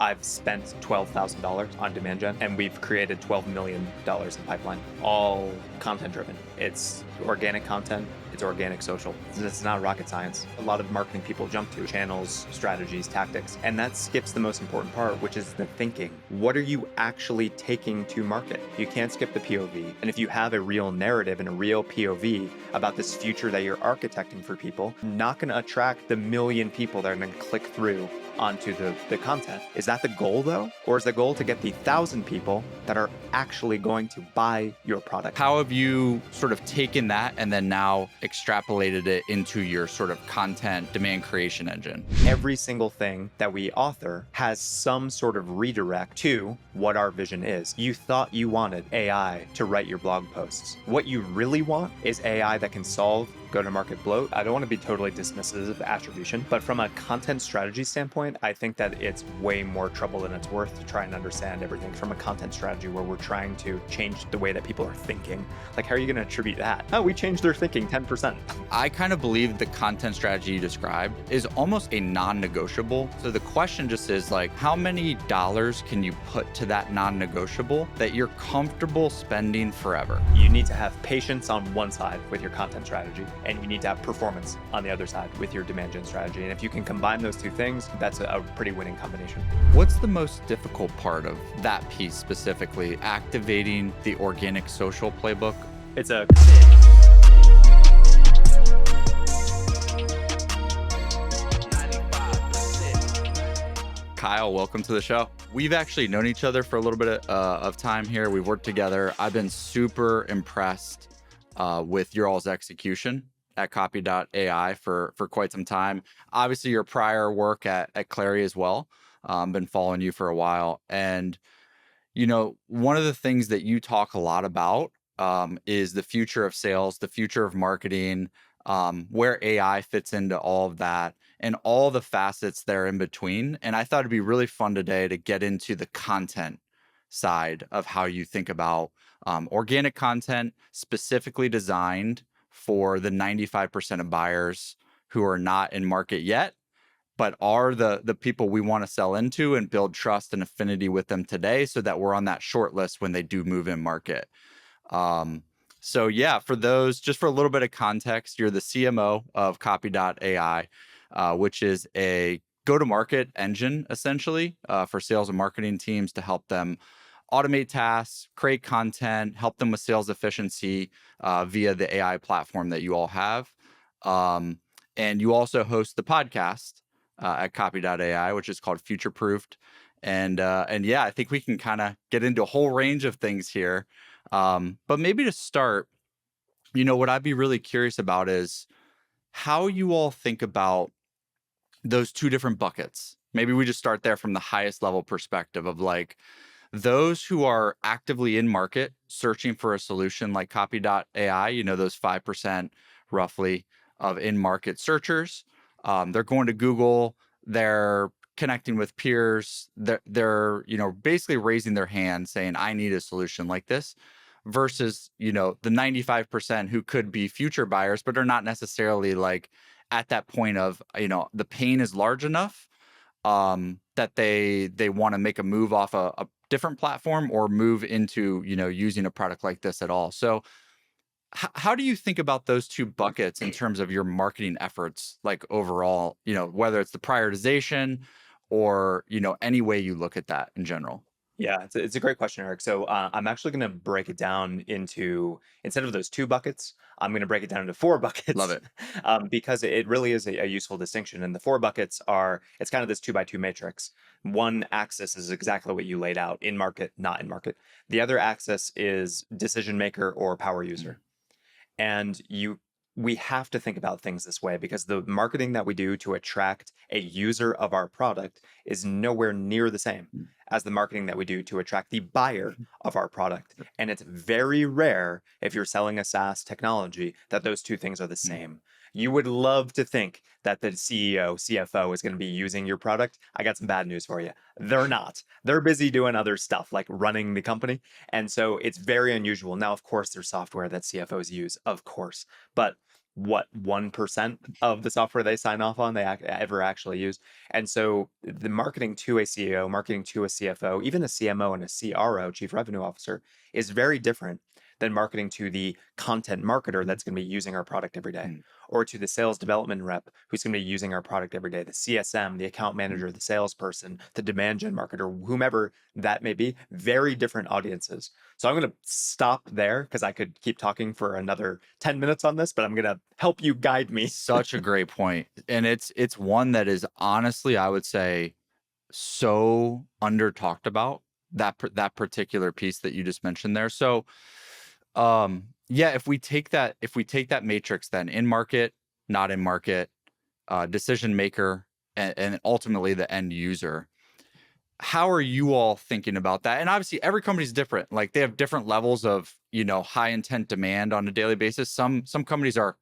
I've spent $12,000 on demand gen, and we've created $12 million in pipeline, all content driven. It's organic content. It's organic social. It's not rocket science. A lot of marketing people jump to channels, strategies, tactics, and that skips the most important part, which is the thinking. What are you actually taking to market? You can't skip the POV. And if you have a real narrative and a real POV about this future that you're architecting for people, not going to attract the million people that are going to click through onto the content. Is that the goal though? Or is the goal to get the 1,000 people that are actually going to buy your product? How have you sort of taken that and then now extrapolated it into your sort of content demand creation engine? Every single thing that we author has some sort of redirect to what our vision is. You thought you wanted AI to write your blog posts. What you really want is AI that can solve go-to-market bloat. I don't want to be totally dismissive of attribution, but from a content strategy standpoint, I think that it's way more trouble than it's worth to try and understand everything from a content strategy where we're trying to change the way that people are thinking. Like, how are you going to attribute that? Oh, we changed their thinking 10%. I kind of believe the content strategy you described is almost a non-negotiable. So the question just is like, how many dollars can you put to that non-negotiable that you're comfortable spending forever? You need to have patience on one side with your content strategy, and you need to have performance on the other side with your demand gen strategy. And if you can combine those two things, that's a pretty winning combination. What's the most difficult part of that piece specifically, activating the organic social playbook? It's a Kyle, welcome to the show. We've actually known each other for a little bit of time here. We've worked together. I've been super impressed with your all's execution at Copy.ai for quite some time. Obviously, your prior work at Clary as well. Been following you for a while. And, you know, one of the things that you talk a lot about is the future of sales, the future of marketing, where AI fits into all of that and all the facets there in between. And I thought it'd be really fun today to get into the content side of how you think about organic content specifically designed for the 95% of buyers who are not in market yet, but are the people we want to sell into and build trust and affinity with them today so that we're on that short list when they do move in market. So yeah, for those, just for a little bit of context, you're the CMO of Copy.ai, which is a go-to-market engine, essentially, for sales and marketing teams to help them automate tasks, create content, help them with sales efficiency via the AI platform that you all have. And you also host the podcast at Copy.ai, which is called Future Proofed. And yeah, I think we can kind of get into a whole range of things here. But maybe to start, you know, what I'd be really curious about is how you all think about those two different buckets. Maybe we just start there from the highest level perspective of like those who are actively in market searching for a solution like Copy.ai, you know, those 5% roughly of in-market searchers. They're going to Google, they're connecting with peers, they're you know, basically raising their hand saying, I need a solution like this, versus, you know, the 95% who could be future buyers, but are not necessarily like at that point of, you know, the pain is large enough that they want to make a move off a different platform or move into, you know, using a product like this at all. So how do you think about those two buckets in terms of your marketing efforts, like overall, you know, whether it's the prioritization or, you know, any way you look at that in general? Yeah, it's a great question, Eric. So I'm actually going to break it down into, instead of those two buckets, I'm going to break it down into four Love buckets it. because it really is a useful distinction. And the four buckets are, it's kind of this 2x2 matrix. One axis is exactly what you laid out, in market, not in market. The other axis is decision maker or power user. And we have to think about things this way because the marketing that we do to attract a user of our product is nowhere near the same as the marketing that we do to attract the buyer of our product. And it's very rare, if you're selling a SaaS technology, that those two things are the same. You would love to think that the CEO, CFO is going to be using your product. I got some bad news for you. They're not. They're busy doing other stuff like running the company. And so it's very unusual. Now, of course, there's software that CFOs use, of course. But what 1% of the software they sign off on ever actually use. And so the marketing to a CEO, marketing to a CFO, even a CMO and a CRO, chief revenue officer, is very different than marketing to the content marketer Mhm. that's going to be using our product every day, Mm. or to the sales development rep who's going to be using our product every day, the CSM, the account Mm. manager, the salesperson, the demand gen marketer, whomever that may be. Very different audiences. So I'm going to stop there because I could keep talking for another 10 minutes on this, but I'm going to help you guide me. Such a great point. And it's one that is honestly, I would say, so under talked about, that particular piece that you just mentioned there. So yeah, if we take that matrix, then in market, not in market, decision maker, and ultimately the end user, how are you all thinking about that? And obviously every company's different. Like they have different levels of, high intent demand on a daily basis. Some companies are,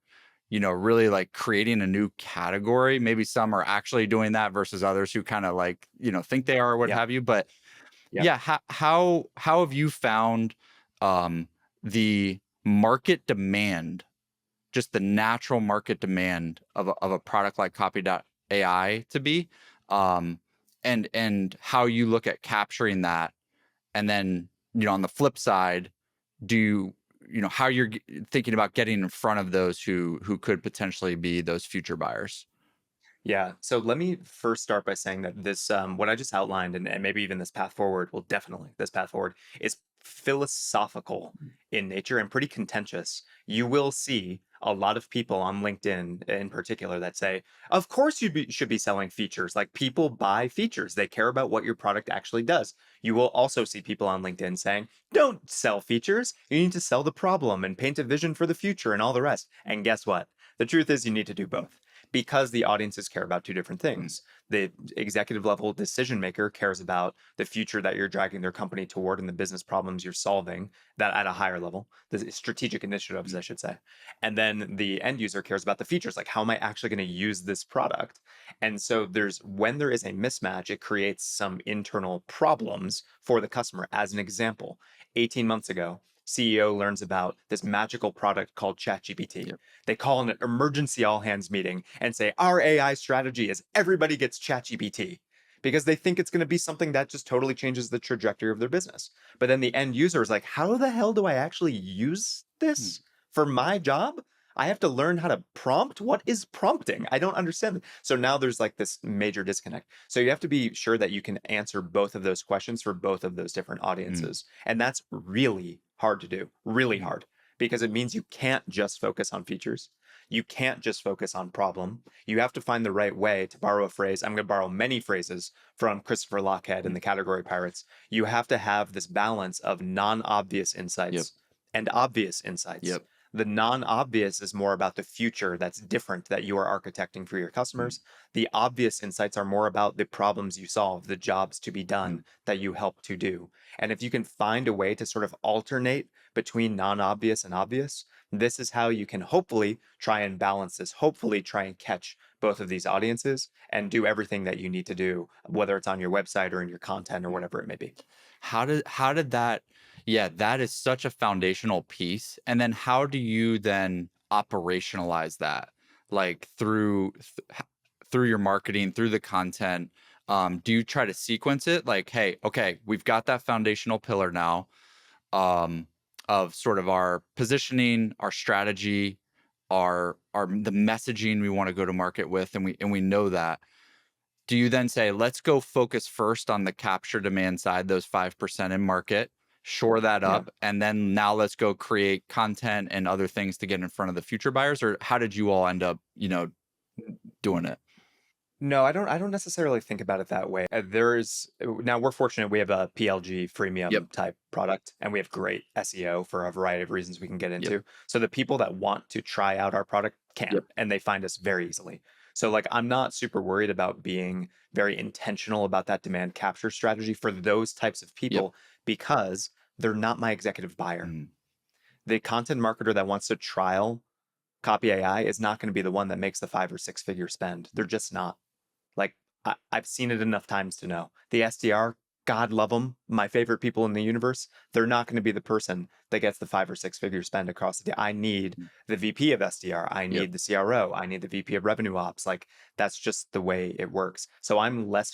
really like creating a new category. Maybe some are actually doing that versus others who kind of like, think they are or what Yeah. have you. But Yeah. yeah, how have you found um the market demand, just the natural market demand of a product like Copy.ai to be, um, and how you look at capturing that, and then on the flip side, do how you're thinking about getting in front of those who could potentially be those future buyers. Yeah. So let me first start by saying that this, what I just outlined, and maybe even this path forward, will definitely, this path forward is philosophical in nature and pretty contentious. You will see a lot of people on LinkedIn in particular that say, of course should be selling features. Like people buy features, they care about what your product actually does. You will also see people on LinkedIn saying, don't sell features. You need to sell the problem and paint a vision for the future and all the rest. And guess what? The truth is, you need to do both because the audiences care about two different Mm. things. The executive level decision maker cares about the future that you're dragging their company toward and the business problems you're solving that at a higher level, the strategic initiatives, I Mm. should say. And then the end user cares about the features, like how am I actually going to use this product? And so when there is a mismatch, it creates some internal problems for the customer. As an example, 18 months ago, CEO learns about this magical product called ChatGPT. Yep. They call an emergency all hands meeting and say, our AI strategy is everybody gets ChatGPT because they think it's going to be something that just totally changes the trajectory of their business. But then the end user is like, how the hell do I actually use Mm. this for my job? I have to learn how to prompt. What is prompting? I don't understand. So now there's like this major disconnect. So you have to be sure that you can answer both of those questions for both of those different Mm. audiences. And that's really hard to do, really Mm. hard, because it means you can't just focus on features. You can't just focus on problem. You have to find the right way to borrow a phrase. I'm going to borrow many phrases from Christopher Lochhead in Mm. the Category Pirates. You have to have this balance of non-obvious Yep. insights and obvious insights. Yep. The non-obvious is more about the future that's different that you are architecting for your Mm. customers. The obvious insights are more about the problems you solve, the jobs to be Mm. done that you help to do. And if you can find a way to sort of alternate between non-obvious and obvious, this is how you can hopefully try and balance this, hopefully try and catch both of these audiences and do everything that you need to do, whether it's on your website or in your content or Mm. whatever it may be. How did that, yeah, that is such a foundational piece. And then how do you then operationalize that? Like through your marketing, through the content. Do you try to sequence it like, hey, okay, we've got that foundational pillar now, um, of sort of our positioning, our strategy, our the messaging we want to go to market with, and we know that. Do you then say, let's go focus first on the capture demand side, those 5% in market, shore that Yeah. up, and then now let's go create content and other things to get in front of the future buyers? Or how did you all end up, doing it? No, I don't necessarily think about it that way. There's now we're fortunate we have a PLG Yep. freemium type product and we have great SEO for a variety of reasons we can get Yep. into. So the people that want to try out our product Yep. can and they find us very easily. So like I'm not super worried about being very intentional about that demand capture strategy for those types of Yep. people because they're not my executive buyer. Mm. The content marketer that wants to trial Copy AI is not going to be the one that makes the 5 or 6 figure spend. They're just not. Like I've seen it enough times to know the SDR God love them, my favorite people in the universe, they're not going to be the person that gets the 5 or 6 figure spend across the day. I need Mm. the VP of SDR. I Yep. need the CRO. I need the VP of revenue ops. Like that's just the way it works. So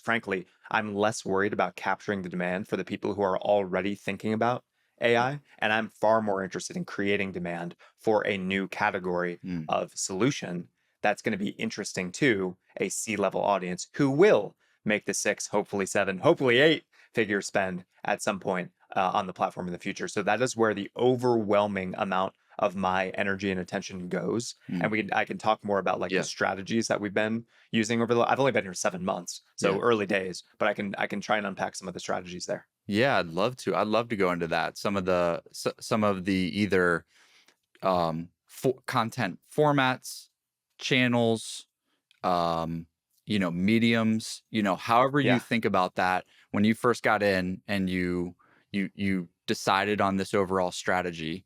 frankly, I'm less worried about capturing the demand for the people who are already thinking about AI. And I'm far more interested in creating demand for a new category Mm. of solution that's going to be interesting to a C-level audience who will make the 6, hopefully 7, hopefully 8 figure spend at some point on the platform in the future. So that is where the overwhelming amount of my energy and attention goes. Mm. And I can talk more about like the Yeah. strategies that we've been using I've only been here 7 months, Yeah. so early days, but I can try and unpack some of the strategies there. Yeah, I'd love to. I'd love to go into that. Some of the either content formats, channels, um, mediums, however you Yeah. think about that when you first got in and you decided on this overall strategy.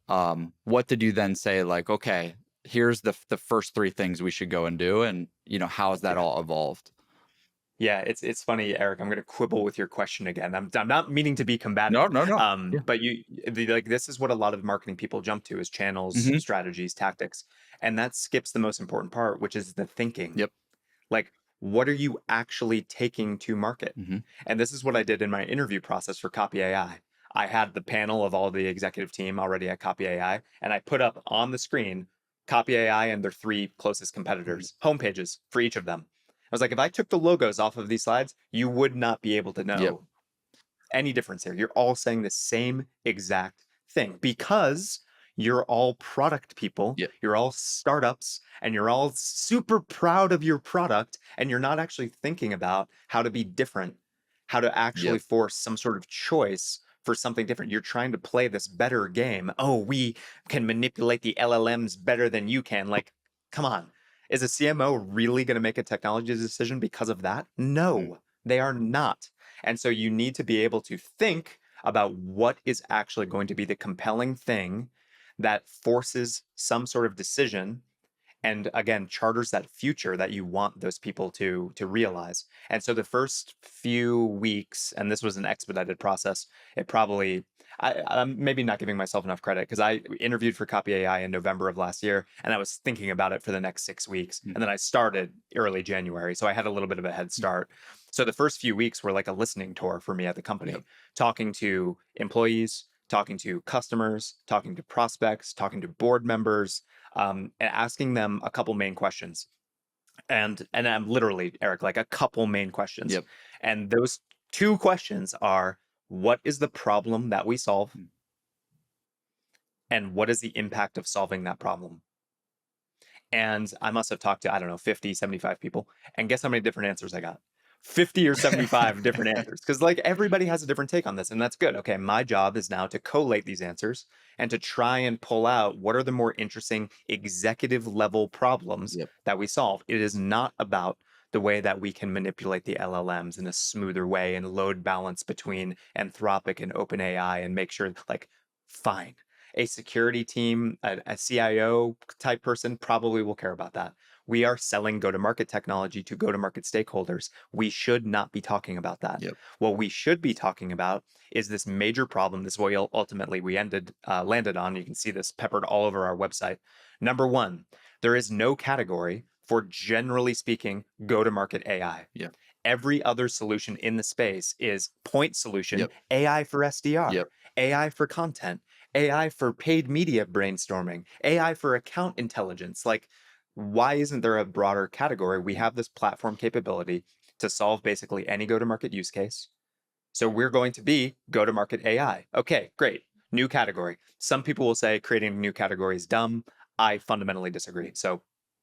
What did you then say like, okay, here's the first three things we should go and do, and how has that Yeah. all evolved? Yeah, it's funny, Eric. I'm going to quibble with your question again. I'm not meaning to be No, combative, no, no. Yeah. but like this is what a lot of marketing people jump to is channels, Hmm. strategies, tactics, and that skips the most important part, which is the thinking. Yep. Like, what are you actually taking to market? Hmm. And this is what I did in my interview process for Copy AI. I had the panel of all the executive team already at Copy AI, and I put up on the screen Copy AI and their three closest Hmm. competitors, homepages for each of them. I was like, if I took the logos off of these slides, you would not be able to Yep. know any difference here. You're all saying the same exact thing because you're all product people, Yep. you're all startups, and you're all super proud of your product, and you're not actually thinking about how to be different, how to actually Yep. force some sort of choice for something different. You're trying to play this better game. Oh, we can manipulate the LLMs better than you can. Like, come on. Is a CMO really going to make a technology decision because of that? Mm. No, they are not. And so you need to be able to think about what is actually going to be the compelling thing that forces some sort of decision and again charters that future that you want those people to realize. And so the first few weeks, and this was an expedited process, it probably I'm maybe not giving myself enough credit because I interviewed for Copy AI in November of last year, and I was thinking about it for the next 6 weeks, Mm. and then I started early January, so I had a little bit of a head Mm. start. So the first few weeks were like a listening tour for me at the Yep. company, talking to employees, talking to customers, talking to prospects, talking to board members, and asking them a couple main questions. And I'm literally, Eric, like a couple main questions. Yep. And those two questions are, what is the problem that we solve? Mm. And what is the impact of solving that problem? And I must have talked to, I don't know, 50, 75 people. And guess how many different answers I got? 50 or 75 different answers. Because like everybody has a different take on this, and that's good. Okay, my job is now to collate these answers and to try and pull out what are the more interesting executive level problems Yep. that we solve. It is not about the way that we can manipulate the LLMs in a smoother way and load balance between Anthropic and OpenAI and make sure like fine a security team, a CIO type person probably will care about that. We are selling go to market technology to go to market stakeholders. We should not be talking about that. Yep. What we should be talking about is this major problem. This is what ultimately we landed on. You can see this peppered all over our website. Number one, there is no category for generally speaking go to market AI. Yep. Every other solution in the space is point solution, Yep. AI for SDR, Yep. AI for content, AI for paid media brainstorming, AI for account intelligence. Like, why isn't there a broader category? We Mm. have this platform capability to solve basically any go to market use case. So we're going to be go to market AI. Okay, great. New category. Some people will say creating a new category is dumb. I fundamentally disagree. So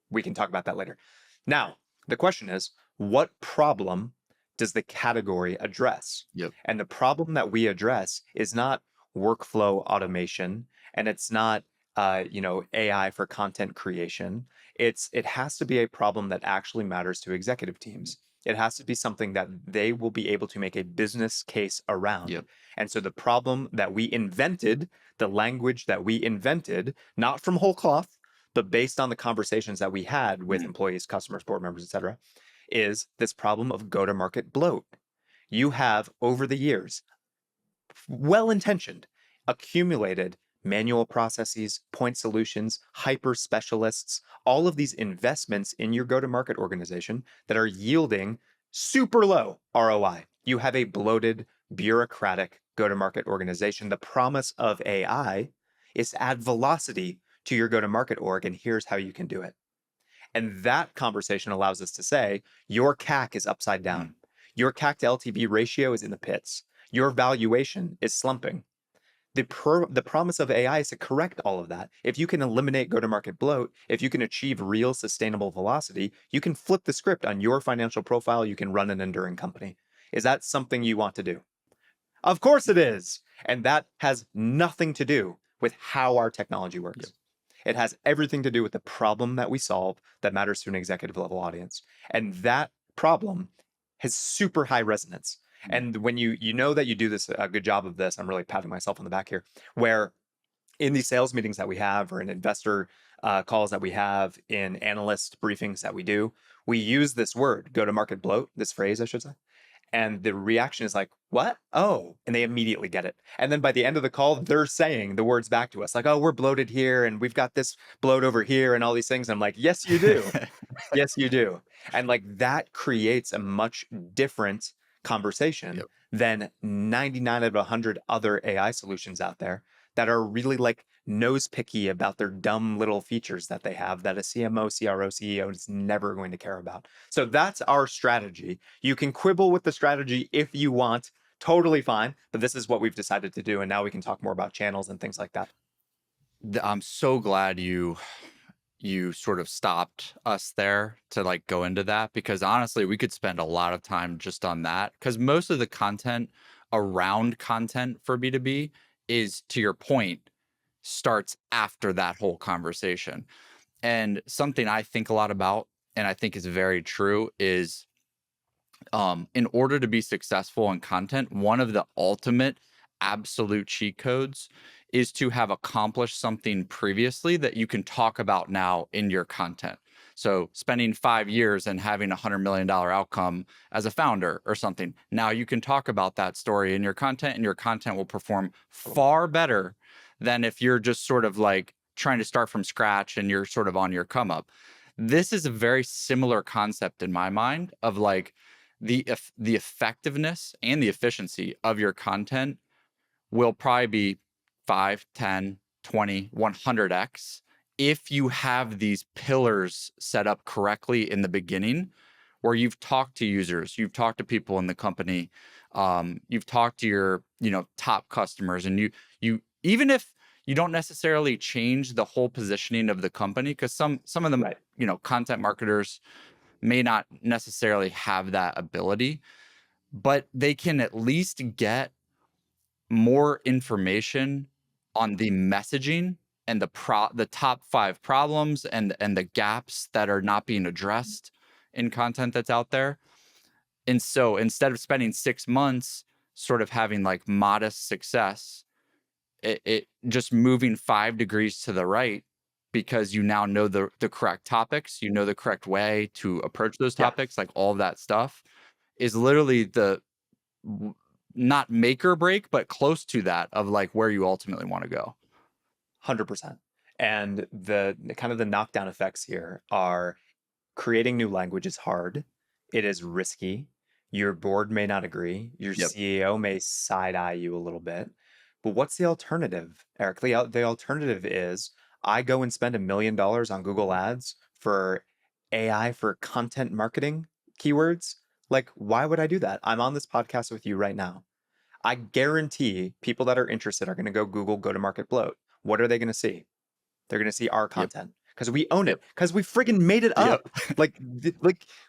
we can talk about that later. Now, the question is, what problem does the category address? Yep. And the problem that we address is not workflow automation, and it's not AI for content creation. It has to be a problem that actually matters to executive teams. It has to be something that they will be able to make a business case around. Yep. And so the problem that we invented, the language that we invented, not from whole cloth, but based on the conversations that we had with Mm. employees, customers, board members, et cetera, is this problem of go to market bloat. You have, over the years, well intentioned, accumulated manual processes, point solutions, hyper specialists, all of these investments in your go to market organization that are yielding super low ROI. You have a bloated, bureaucratic go to market organization. The promise of AI is to add velocity to your go to market org, and here's how you can do it. And that conversation allows us to say your CAC is upside Mm. down. Your CAC to LTV ratio is in the pits. Your valuation is slumping. The promise of AI is to correct all of that. If you can eliminate go to market bloat, if you can achieve real sustainable velocity, you can flip the script on your financial profile. You can run an enduring company. Is that something you want to do? Of course it is. And that has nothing to do with how our technology Yep. works. It has everything to do with the problem that we solve that matters to an executive level audience. And that problem has super high resonance. Mm. And when you know that you do this a good job of this, I'm really patting myself on the back here, where in these sales meetings that we have or in investor calls that we have, in analyst briefings that we do, we use this word, go to market bloat, this phrase, I should say. And the reaction is like, what? Oh, and they immediately get it. And then by the end of the call, they're saying the words back to us, like, oh, we're bloated here and we've got this bloat over here and all these things. And I'm like, yes, you do. Yes, you do. And like that creates a much different conversation Yep. than 99 out of 100 other AI solutions out there that are really like nose picky about their dumb little features that they have that a CMO, CRO, CEO is never going to care about. So that's our strategy. You can quibble with the strategy if you want, totally fine, but this is what we've decided to do. And now we can talk more about channels and things like that. I'm so glad you sort of stopped us there to like go into that, because honestly we could spend a lot of time just on that, because most of the content around content for B2B is, to your point, starts after that whole conversation. And something I think a lot about, and I think is very true, is in order to be successful in content, one of the ultimate absolute cheat codes is to have accomplished something previously that you can talk about now in your content. So spending 5 years and having $100 million outcome as a founder or something. Now you can talk about that story in your content, and your content will perform far better than if you're just sort of like trying to start from scratch and you're sort of on your come up. This is a very similar concept in my mind of like the effectiveness and the efficiency of your content will probably be 5, 10, 20, 100x if you have these pillars set up correctly in the beginning, where you've talked to users, you've talked to people in the company, you've talked to your top customers, and you even if you don't necessarily change the whole positioning of the company, because some of them Right. content marketers may not necessarily have that ability, but they can at least get more information on the messaging and the top 5 problems and the gaps that are not being addressed in content that's out there. And so instead of spending 6 months sort of having like modest success, it just moving 5 degrees to the right, because you now know the correct topics, you know the correct way to approach those Yeah. topics, like all of that stuff is literally the not make or break, but close to that of like where you ultimately want to go. 100%. And the kind of the knockdown effects here are creating new language is hard. It is risky. Your board may not agree. Your Yep. CEO may side eye you a little bit. But what's the alternative, Eric? The alternative is I go and spend $1 million on Google Ads for AI for content marketing keywords. Like, why would I do that? I'm on this podcast with you right now. I guarantee people that are interested are going to go Google go to market bloat. What are they going to see? They're going to see our Yep. content because we own it, Yep. because we friggin' made it Yep. up. Like,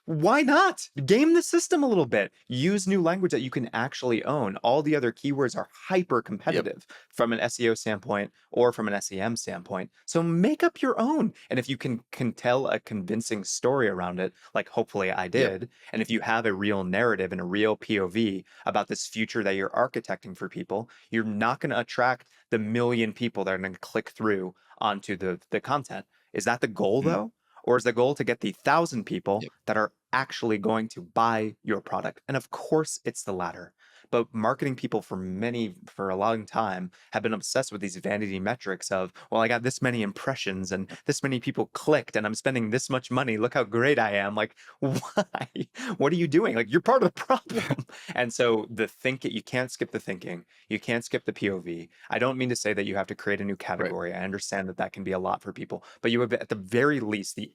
why not game the system a little bit? Use new language that you can actually own. All the other keywords are hyper Yep. competitive from an SEO standpoint or from an SEM standpoint. So make up your own. And if you can tell a convincing story around it, like hopefully I Yep. did, and if you have a real narrative and a real POV about this future that you're architecting for people, you're not going to attract the million people that are going to click through onto the content. Is that the goal Mm. though? Or is the goal to get the 1,000 people Yep. that are actually going to buy your product? And of course, it's the latter. But marketing people for a long time have been obsessed with these vanity metrics of, well, I got this many impressions and this many people clicked and I'm spending this much money. Look how great I am. Like, why? What are you doing? Like, you're part of the problem. And so you can't skip the thinking. You can't skip the POV. I don't mean to say that you have to create a new Right. category. I understand that that can be a lot for people, but you have at the very least the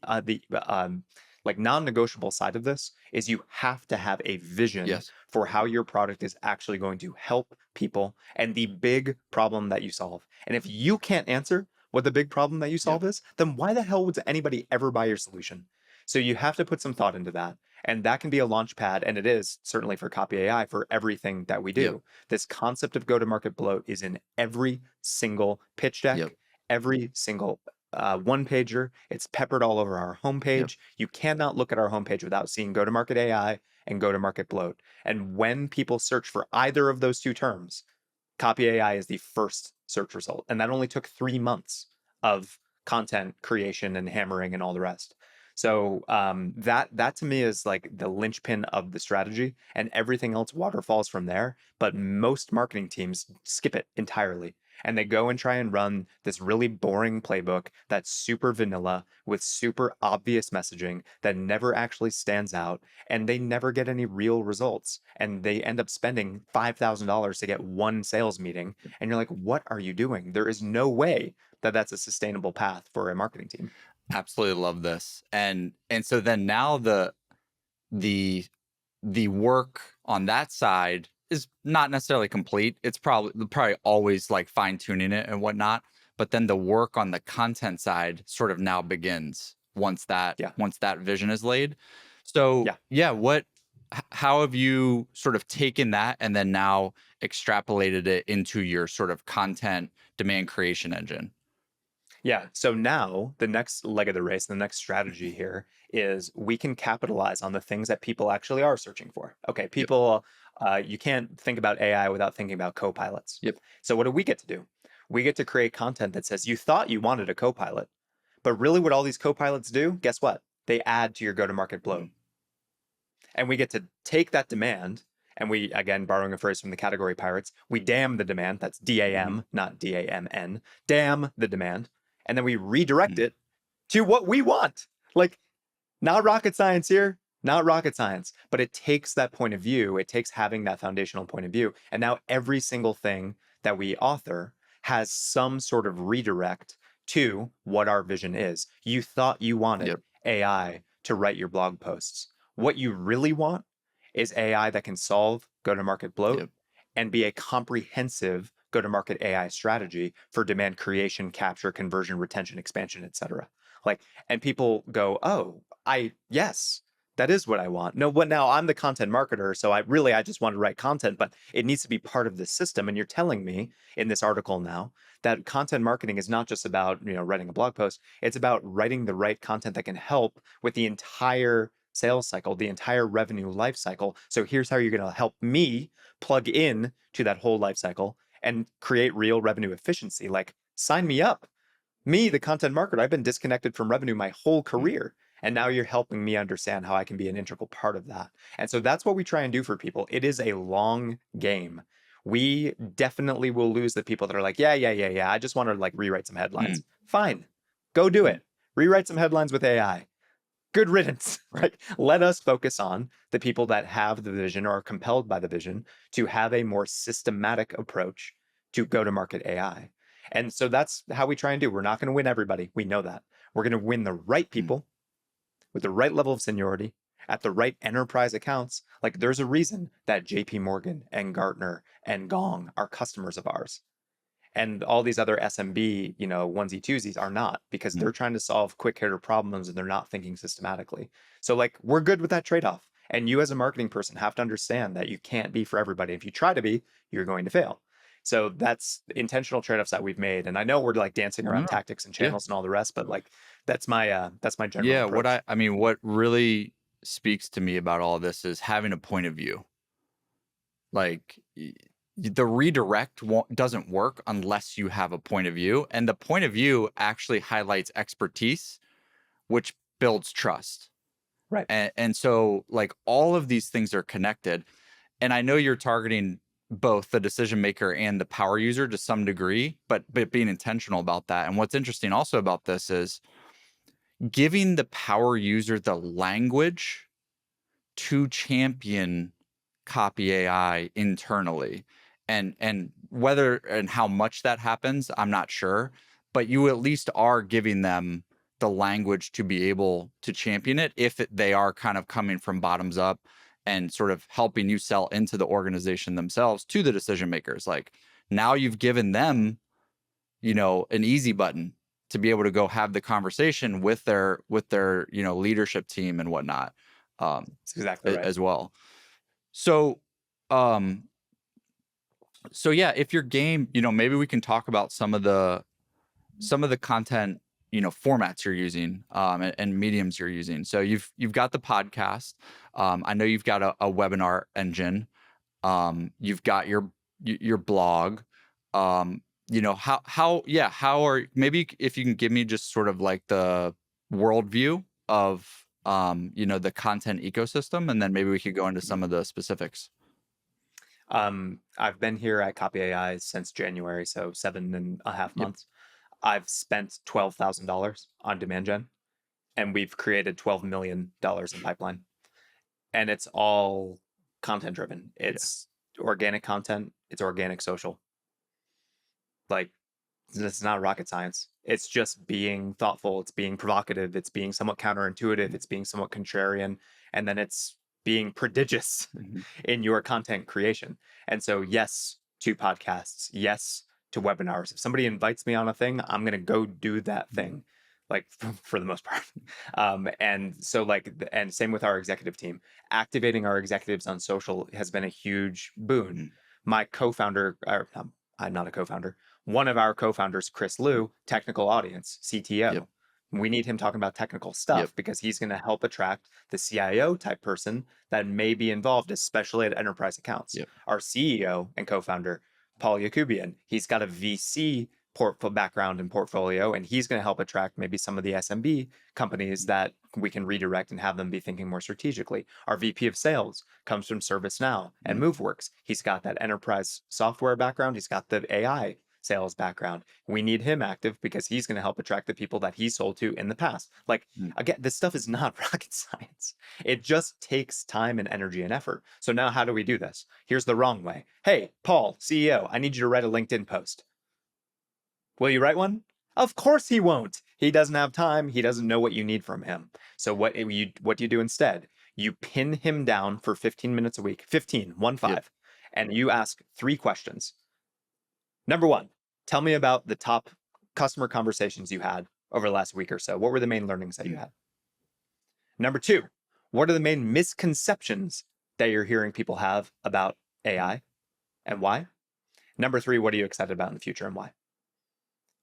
like non-negotiable side of this is you have to have a vision Yes. for how your product is actually going to help people and the big problem that you solve. And if you can't answer what the big problem that you Yep. solve is, then why the hell would anybody ever buy your solution? So you have to put some thought into that. And that can be a launch pad, and it is certainly for Copy AI for everything that we Yep. do. This concept of go-to-market bloat is in every single pitch Yep. deck, every single one pager. It's peppered all over our Yep. homepage. You cannot look at our homepage without seeing go-to-market AI and go-to-market bloat. And when people search for either of those two terms, Copy AI is the first search result. And that only took 3 months of content creation and hammering and all the rest. So that to me is like the linchpin of the strategy, and everything else waterfalls from there. But most marketing teams skip it entirely, and they go and try and run this really boring playbook that's super vanilla with super obvious messaging that never actually stands out, and they never get any real results. And they end up spending $5,000 to get one sales meeting, and you're like, what are you doing? There is no way that that's a sustainable path for a marketing team. Absolutely love this. And so then now the the work on that side is not necessarily complete. It's probably always like fine tuning it and whatnot. But then the work on the content side sort of now begins Yeah. once that vision is laid. So Yeah. yeah, how have you sort of taken that and then now extrapolated it into your sort of content demand creation engine? Yeah. So now the next leg of the race, the next strategy here is we can capitalize on the things that people actually are searching for. Okay, Yep. you can't think about AI without thinking about copilots. Yep. So what do we get to do? We get to create content that says you thought you wanted a copilot, but really what all these copilots do, guess what? They add to your go-to-market bloat. Mhm. And we get to take that demand and we, again, borrowing a phrase from the category pirates, we damn the demand. That's Mhm. DAM, not DAMN. Damn the demand. And then we redirect Mhm. it to what we want. Like, not rocket science here, not rocket science, but it takes that point of view. It takes having that foundational point of view. And now every single thing that we author has some sort of redirect to what our vision is. You thought you wanted Yep. AI to write your blog posts. What you really want is AI that can solve go to market bloat Yep. and be a comprehensive go to market AI strategy for demand creation, capture, conversion, retention, expansion, etc. Like, and people go, oh, yes, that is what I want. No, but now I'm the content marketer, so I just want to write content, but it needs to be part of the system. And you're telling me in this article now that content marketing is not just about, writing a blog post. It's about writing the right content that can help with the entire sales cycle, the entire revenue life cycle. So here's how you're going to help me plug in to that whole life cycle and create real revenue efficiency. Like, sign me up. Me, the content marketer, I've been disconnected from revenue my whole Mhm. career. And now you're helping me understand how I can be an integral part of that. And so that's what we try and do for people. It is a long game. We definitely will lose the people that are like, yeah, yeah, yeah, yeah. I just want to like rewrite some headlines. Mhm. Fine. Go do Mhm. it. Rewrite some headlines with AI. Good riddance. Right. Like, let us focus on the people that have the vision or are compelled by the vision to have a more systematic approach to go to market AI. And so that's how we try and do. We're not going to win everybody. We know that. We're going to win the right Mhm. people with the right level of seniority at the right enterprise accounts. Like, there's a reason that JP Morgan and Gartner and Gong are customers of ours, and all these other SMB, onesie twosies are not, because Mhm. they're trying to solve quick hitter problems and they're not thinking systematically. So like, we're good with that trade-off. And you as a marketing person have to understand that you can't be for everybody. If you try to be, you're going to fail. So that's intentional trade-offs that we've made. And I know we're like dancing No, around no. tactics and Yeah. channels and all the rest, but like that's my general Yeah, approach. I mean, what really speaks to me about all this is having a point of view. Like the redirect doesn't work unless you have a point of view, and the point of view actually highlights expertise, which builds trust. Right. And so like all of these things are connected. And I know you're targeting both the decision maker and the power user to some degree, but being intentional about that. And what's interesting also about this is giving the power user the language to champion Copy AI internally. And whether and how much that happens, I'm not sure, but you at least are giving them the language to be able to champion it if they are kind of coming from bottoms up and sort of helping you sell into the organization themselves to the decision makers. Like now you've given them, an easy button to be able to go have the conversation with their leadership team and whatnot, That's exactly right. as well. So, um, so yeah, if your game, maybe we can talk about some of the content, formats you're using, and mediums you're using. So you've got the podcast. I know you've got a webinar engine. You've got your blog. How are maybe if you can give me just sort of like the worldview of the content ecosystem, and then maybe we could go into some of the specifics. I've been here at Copy AI since January, so 7.5 Yep. months. I've spent $12,000 on demand gen, and we've created $12 million in pipeline. And it's all content driven. It's organic content, it's organic social. Like, it's not rocket science. It's just being thoughtful, it's being provocative, it's being somewhat counterintuitive, it's being somewhat contrarian, and then it's being prodigious Mhm. in your content creation. And so, yes to podcasts, yes to webinars. If somebody invites me on a thing, I'm going to go do that thing, like for the most part. And so, and same with our executive team. Activating our executives on social has been a huge boon. Mhm. My co founder, or I'm not a co founder, one of our co-founders, Chris Liu, technical audience, CTO. Yep. We need him talking about technical Yep. stuff because he's going to help attract the CIO type person that may be involved, especially at enterprise accounts. Yep. Our CEO and co-founder, Paul Yakubian, he's got a VC background and portfolio, and he's going to help attract maybe some of the SMB companies that we can redirect and have them be thinking more strategically. Our VP of sales comes from ServiceNow and MoveWorks. He's got that enterprise software background. He's got the AI sales background. We need him active because he's going to help attract the people that he sold to in the past. Like, again, this stuff is not rocket science. It just takes time and energy and effort. So now how do we do this? Here's the wrong way. Hey, Paul, CEO, I need you to write a LinkedIn post. Will you write one? Of course he won't. He doesn't have time. He doesn't know what you need from him. So what do you do instead? You pin him down for 15 minutes a week, 15, 1 5, Yep. and you ask 3 questions. Number 1, tell me about the top customer conversations you had over the last week or so. What were the main learnings that you had? Number 2, what are the main misconceptions that you're hearing people have about AI and why? Number 3, what are you excited about in the future and why?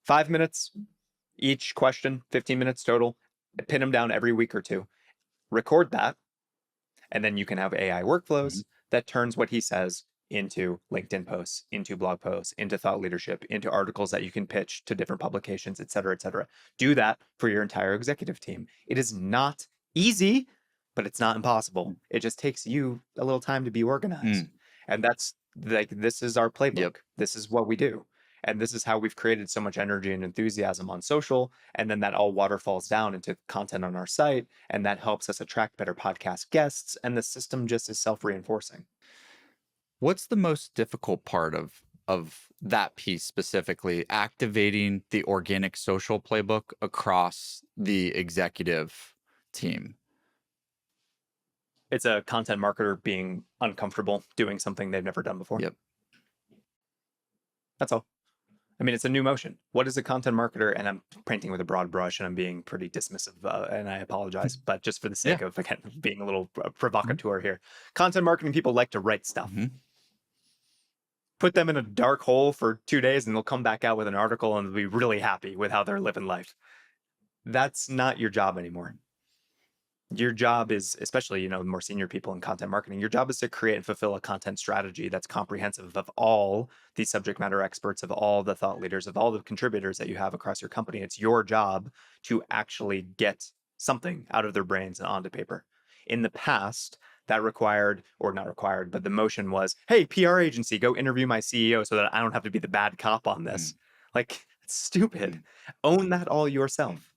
5 minutes each question, 15 minutes total. Pin them down every week or 2. Record that, and then you can have AI workflows that turns what he says into LinkedIn posts, into blog posts, into thought leadership, into articles that you can pitch to different publications, et cetera, et cetera. Do that for your entire executive team. It is not easy, but it's not impossible. It just takes you a little time to be organized. And that's like, this is our playbook. Yep. This is what we do. And this is how we've created so much energy and enthusiasm on social. And then that all waterfalls down into content on our site. And that helps us attract better podcast guests. And the system just is self-reinforcing. What's the most difficult part of that piece specifically, activating the organic social playbook across the executive team? It's a content marketer being uncomfortable doing something they've never done before. Yep. That's all. I mean, it's a new motion. What is a content marketer? And I'm painting with a broad brush and I'm being pretty dismissive, and I apologize, but just for the sake of, again, being a little provocateur here. Content marketing people like to write stuff. Put them in a dark hole for 2 days and they'll come back out with an article and they'll be really happy with how they're living life. That's not your job anymore. Your job is, especially, more senior people in content marketing, your job is to create and fulfill a content strategy that's comprehensive of all the subject matter experts, of all the thought leaders, of all the contributors that you have across your company. It's your job to actually get something out of their brains and onto paper. In the past, that required, or not required, but the motion was, hey, PR agency, go interview my CEO so that I don't have to be the bad cop on Mm, this. Like, it's stupid. mm, Own that all mm. yourself.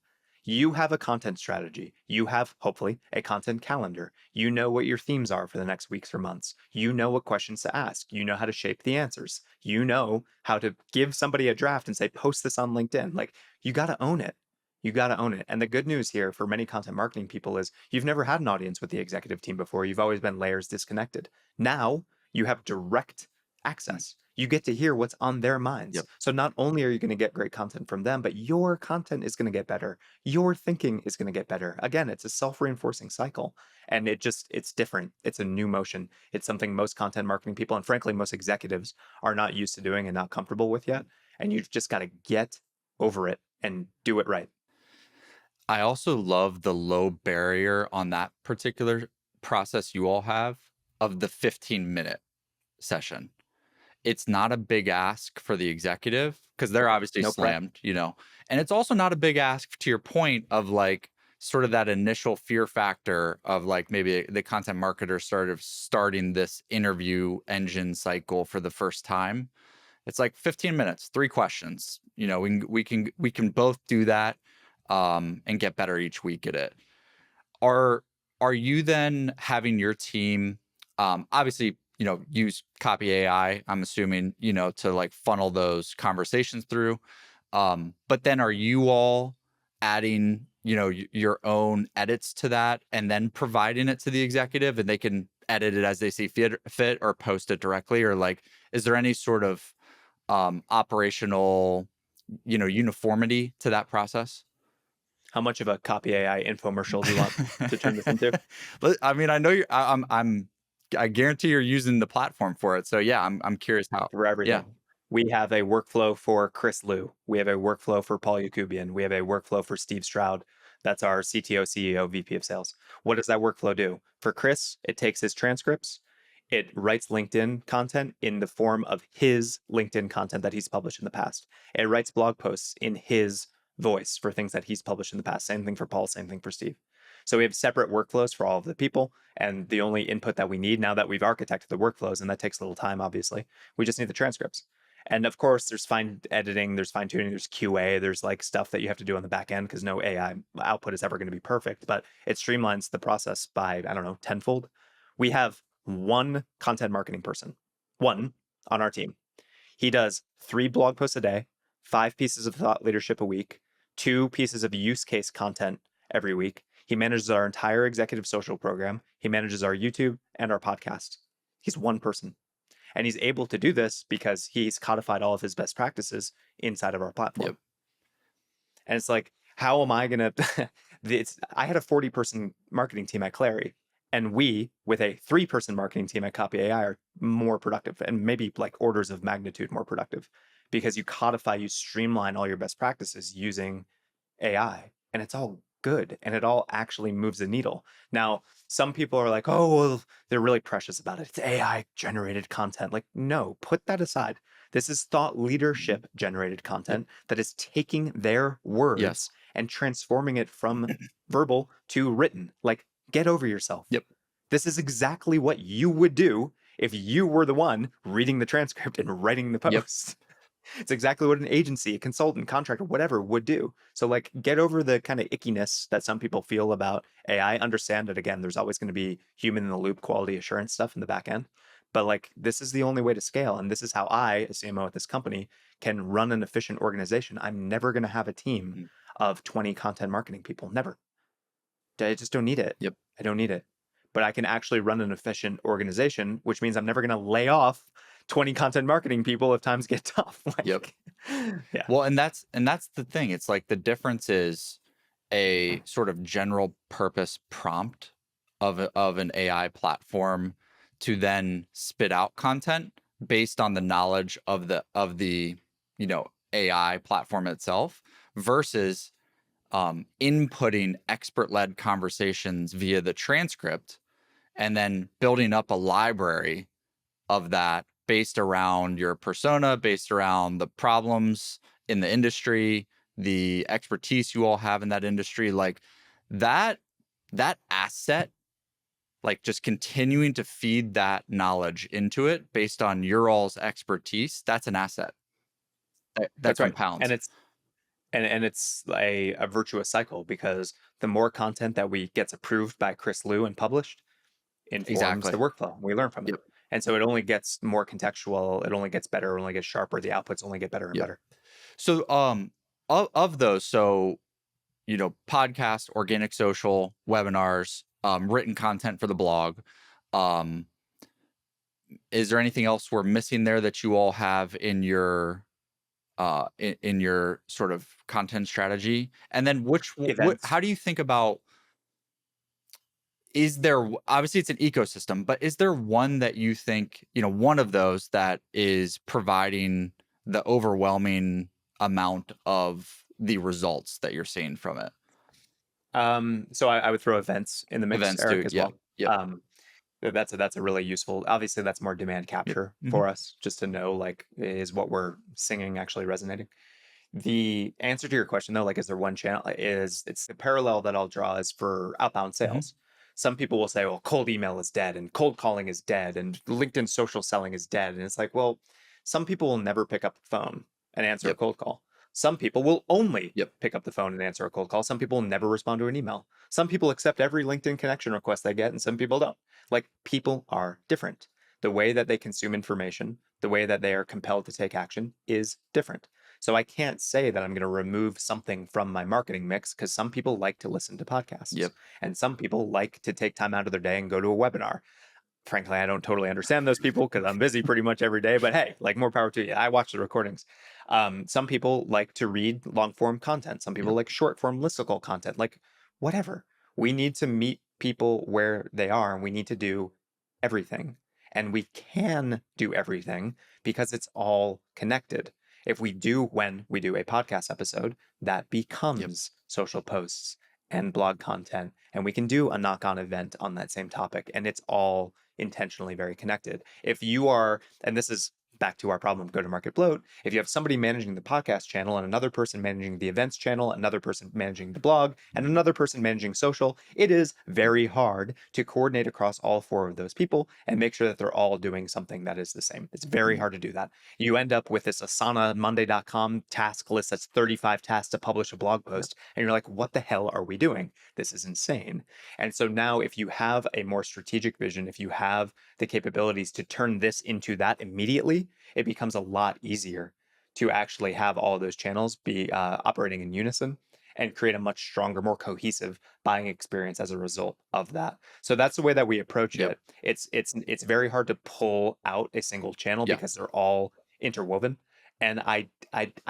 You have a content strategy. You have, hopefully, a content calendar. You know what your themes are for the next weeks or months. You know what questions to ask. You know how to shape the answers. You know how to give somebody a draft and say, post this on LinkedIn. Like, you got to own it. You got to own it. And the good news here for many content marketing people is you've never had an audience with the executive team before. You've always been layers disconnected. Now you have direct Mm. access. You get to hear what's on their minds. Yep. So not only are you going to get great content from them, but your content is going to get better. Your thinking is going to get better. Again, it's a self-reinforcing cycle. And it's different. It's a new motion. It's something most content marketing people and frankly most executives are not used to doing and not comfortable with yet. And you've just got to get over it and do it right. I also love the low barrier on that particular process you all have of the 15-minute session. It's not a big ask for the executive because they're obviously No prep. slammed, and it's also not a big ask to your point of like sort of that initial fear factor of like maybe the content marketer starting this interview engine cycle for the first time. It's like 15 minutes, 3 questions. We can both do that and get better each week at it. Are are you then having your team obviously, use Copy AI, I'm assuming, to like funnel those conversations through. But then are you all adding, your own edits to that and then providing it to the executive and they can edit it as they see fit or post it directly? Or like, is there any sort of operational, uniformity to that process? How much of a copy AI infomercial do you want to turn this into? I mean, I know you. I guarantee you're using the platform for it. So yeah, I'm curious how. For Yeah. everything. We have a workflow for Chris Liu. We have a workflow for Paul Yakubian. We have a workflow for Steve Stroud. That's our CTO, CEO, VP of sales. What does that workflow do? For Chris, it takes his transcripts, it writes LinkedIn content in the form of his LinkedIn content that he's published in the past. It writes blog posts in his voice for things that he's published in the past. Same thing for Paul, same thing for Steve. So we have separate workflows for all of the people. And the only input that we need now that we've architected the workflows, and that takes a little time, obviously, we just need the transcripts. And of course, there's fine editing, there's fine tuning, there's QA, there's like stuff that you have to do on the back end because no AI output is ever going to be perfect, but it streamlines the process by, I don't know, tenfold. We have one content marketing person, one on our team. He does 3 blog posts a day, 5 pieces of thought leadership a week, 2 pieces of use case content every week. He manages our entire executive social program. He manages our YouTube and our podcast. He's one person. And he's able to do this because he's codified all of his best practices inside of our platform. Yep. And it's like, how am I going to? I had a 40-person marketing team at Clary, and we, with a 3-person marketing team at Copy AI, are more productive and maybe like orders of magnitude more productive because you codify, you streamline all your best practices using AI, and it's all good and it all actually moves the needle. Now, some people are like, oh, well, they're really precious about it. It's AI generated content. Like, no, put that aside. This is thought Mhm. leadership generated Yep. content that is taking their Yes. words and transforming it from verbal to written. Like, get over yourself. Yep. This is exactly what you would do if you were the one reading the transcript and writing the Yep. post. It's exactly what an agency, a consultant, contractor, whatever would do. So like get over the kind of ickiness that some people feel about AI. Understand that again, there's always going to be human in the loop quality assurance stuff in the back end. But like this is the only way to scale. And this is how I, a CMO at this company, can run an efficient organization. I'm never going to have a team Mm. of 20 content marketing people. Never. I just don't need it. Yep. I don't need it. But I can actually run an efficient organization, which means I'm never going to lay off 20 content marketing people if times get tough. Yep. Like, yeah. Well, and that's the thing. It's like the difference is a sort of general purpose prompt of an AI platform to then spit out content based on the knowledge of the AI platform itself versus inputting expert-led conversations via the transcript and then building up a library of that based around your persona, based around the problems in the industry, the expertise you all have in that industry. Like that that asset, like just continuing to feed that knowledge into it based on your all's expertise, that's an asset that That's right. compounds. And it's a virtuous cycle because the more content that we gets approved by Chris Liu and published informs the Exactly. workflow. We learn from it. Yep. And so it only gets more contextual, it only gets better, it only gets sharper, the outputs only get better and Yep. better. So of those, so podcast, organic social, webinars, written content for the blog. Um, is there anything else we're missing there that you all have in your in your sort of content strategy? And then Events. how do you think about, is there, obviously it's an ecosystem, but is there one that you think, one of those that is providing the overwhelming amount of the results that you're seeing from it? So I would throw events in the mix, Events too. Eric, as Yep. well. Yep. That's a really useful. Obviously, that's more demand Yep. capture Hmm. for us, just to know like is what we're singing actually resonating. The answer to your question though, like is there one channel? Is it's the parallel that I'll draw is for outbound Hmm. sales. Some people will say, well, cold email is dead and cold calling is dead and LinkedIn social selling is dead. And it's like, well, some people will never pick up the phone and answer a Yep. cold call. Some people will only Yep. pick up the phone and answer a cold call. Some people will never respond to an email. Some people accept every LinkedIn connection request they get, and some people don't. Like, people are different. The way that they consume information, the way that they are compelled to take action is different. So I can't say that I'm going to remove something from my marketing mix because some people like to listen to podcasts Yep. and some people like to take time out of their day and go to a webinar. Frankly, I don't totally understand those people because I'm busy pretty much every day, but hey, like more power to you. I watch the recordings. Some people like to read long form content. Some people Yep. like short form listicle content, like whatever. We need to meet people where they are and we need to do everything. And we can do everything because it's all connected. If we do, when we do a podcast episode, that Yep. becomes social posts and blog content. And we can do a knock on event on that same topic. And it's all intentionally very connected. If you are, and this is back to our problem of go to market bloat, if you have somebody managing the podcast channel and another person managing the events channel, another person managing the blog, and another person managing social, it is very hard to coordinate across all four of those people and make sure that they're all doing something that is the same. It's very Mm. hard to do that. You end up with this Asana Monday.com task list that's 35 tasks to publish a blog Yep. post. And you're like, what the hell are we doing? This is insane. And so now, if you have a more strategic vision, if you have the capabilities to turn this into that immediately, it becomes a lot easier to actually have all of those channels be operating in unison and create a much stronger, more cohesive buying experience as a result of that. So that's the way that we approach Yep. it. It's very hard to pull out a single channel Yeah. because they're all interwoven. And I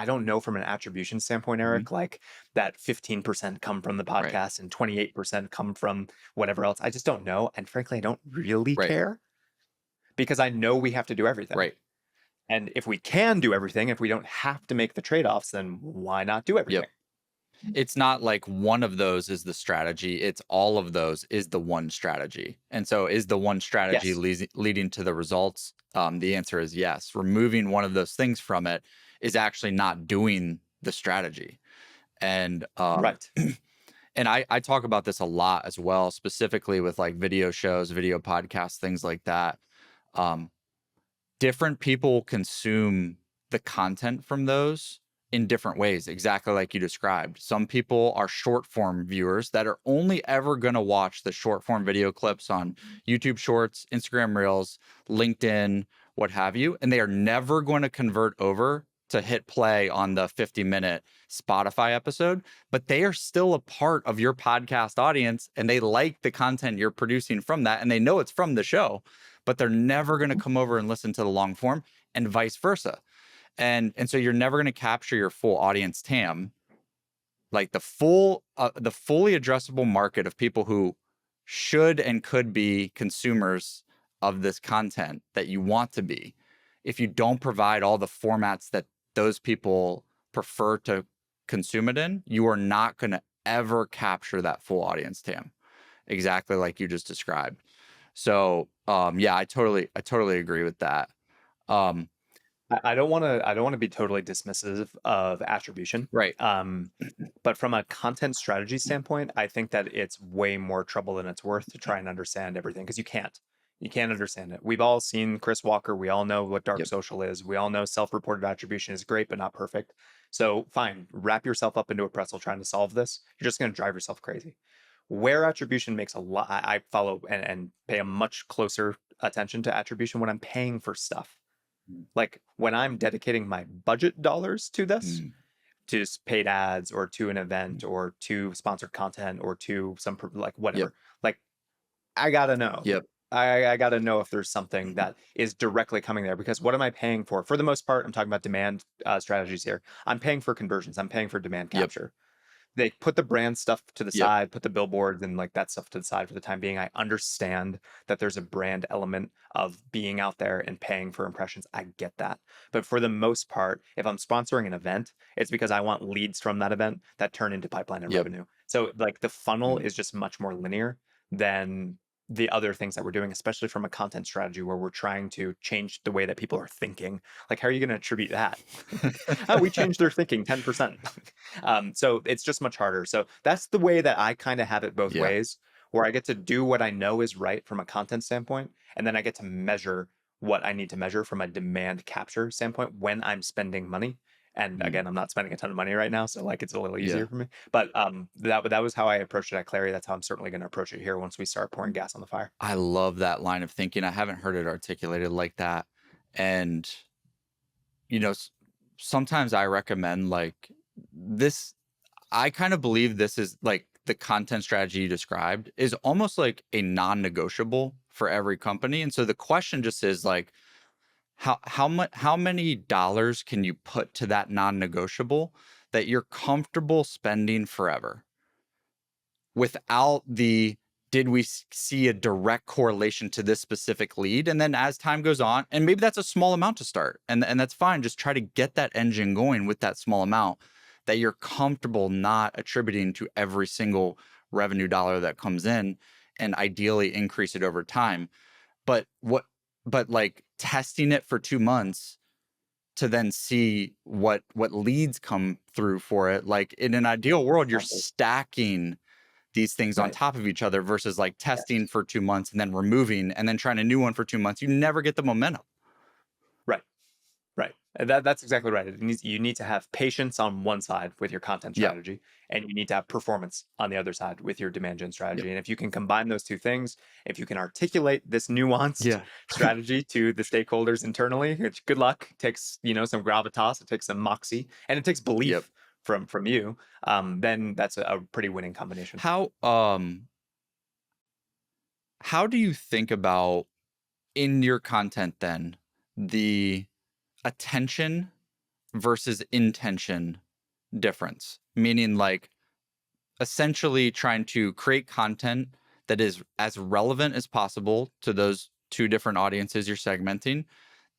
don't know from an attribution standpoint, Mhm. Eric, like that 15% come from the Right. podcast and 28% come from whatever else. I just don't know. And frankly, I don't really Right. care because I know we have to do everything. Right. And if we can do everything, if we don't have to make the trade-offs, then why not do Yep. everything? It's not like one of those is the strategy. It's all of those is the one strategy. And so is the one strategy Yes. leading to the results? The answer is yes. Removing one of those things from it is actually not doing the strategy. And Right. and I talk about this a lot as well, specifically with like video shows, video podcasts, things like that. Um, Different people consume the content from those in different ways, exactly like you described. Some people are short form viewers that are only ever going to watch the short form video clips on YouTube Shorts, Instagram Reels, LinkedIn, what have you, and they are never going to convert over to hit play on the 50-minute Spotify episode, but they are still a part of your podcast audience and they like the content you're producing from that and they know it's from the show, but they're never going to come over and listen to the long form and vice versa. And so you're never going to capture your full audience TAM, like the fully addressable market of people who should and could be consumers of this content that you want to be. If you don't provide all the formats that those people prefer to consume it in, you are not going to ever capture that full audience TAM, exactly like you just described. So yeah, I totally agree with that. Um, I don't want to be totally dismissive of attribution. Right. But from a content strategy standpoint, I think that it's way more trouble than it's worth to try and understand everything because you can't. You can't understand it. We've all seen Chris Walker. We all know what dark Yep. social is. We all know self-reported attribution is great, but not perfect. So fine, wrap yourself up into a pretzel trying to solve this. You're just going to drive yourself crazy. Where attribution makes a lot, I follow and pay a much closer attention to attribution when I'm paying for stuff. Like when I'm dedicating my budget dollars to this, Mm. to paid ads or to an event or to sponsored content or to some like Yep. whatever. Like I gotta know. Yep. I gotta know if there's something that is directly coming there because what am I paying for? For the most part, I'm talking about demand strategies here. I'm paying for conversions. I'm paying for demand Yep. capture. They put the brand stuff to the Yep. side, put the billboards and like that stuff to the side for the time being. I understand that there's a brand element of being out there and paying for impressions. I get that. But for the most part, if I'm sponsoring an event, it's because I want leads from that event that turn into pipeline and Yep. revenue. So like the funnel Mm. is just much more linear than the other things that we're doing, especially from a content strategy where we're trying to change the way that people are thinking. Like, how are you going to attribute that? Oh, we changed their thinking 10%. So it's just much harder. So that's the way that I kind of have it both Yeah. ways, where I get to do what I know is right from a content standpoint, and then I get to measure what I need to measure from a demand capture standpoint when I'm spending money. And Mm. again, I'm not spending a ton of money right now, so like it's a little Yeah. easier for me. But that was how I approached it at Clary. That's how I'm certainly going to approach it here once we start pouring gas on the fire. I love that line of thinking. I haven't heard it articulated like that. And, you know, sometimes I recommend like this. I kind of believe this is like the content strategy you described is almost like a non-negotiable for every company. And so the question just is like, how many dollars can you put to that non-negotiable that you're comfortable spending forever without the did we see a direct correlation to this specific lead? And then as time goes on, and maybe that's a small amount to start, and that's fine. Just try to get that engine going with that small amount that you're comfortable not attributing to every single revenue dollar that comes in, and ideally increase it over time. But like testing it for 2 months to then see what leads come through for it. Like in an ideal world, you're Exactly. stacking these things on Right. top of each other versus like testing Yes. for 2 months and then removing and then trying a new one for 2 months. You never get the momentum. Right. Right. And that's exactly right. You need to have patience on one side with your content Yep. strategy, and you need to have performance on the other side with your demand gen Yep. strategy. And if you can combine those two things, if you can articulate this nuanced Yeah. strategy to the stakeholders internally, which good luck, takes some gravitas, it takes some moxie, and it takes Yep. belief from you, then that's a pretty winning combination. How do you think about in your content then the attention versus intention difference? Meaning like essentially trying to create content that is as relevant as possible to those two different audiences you're segmenting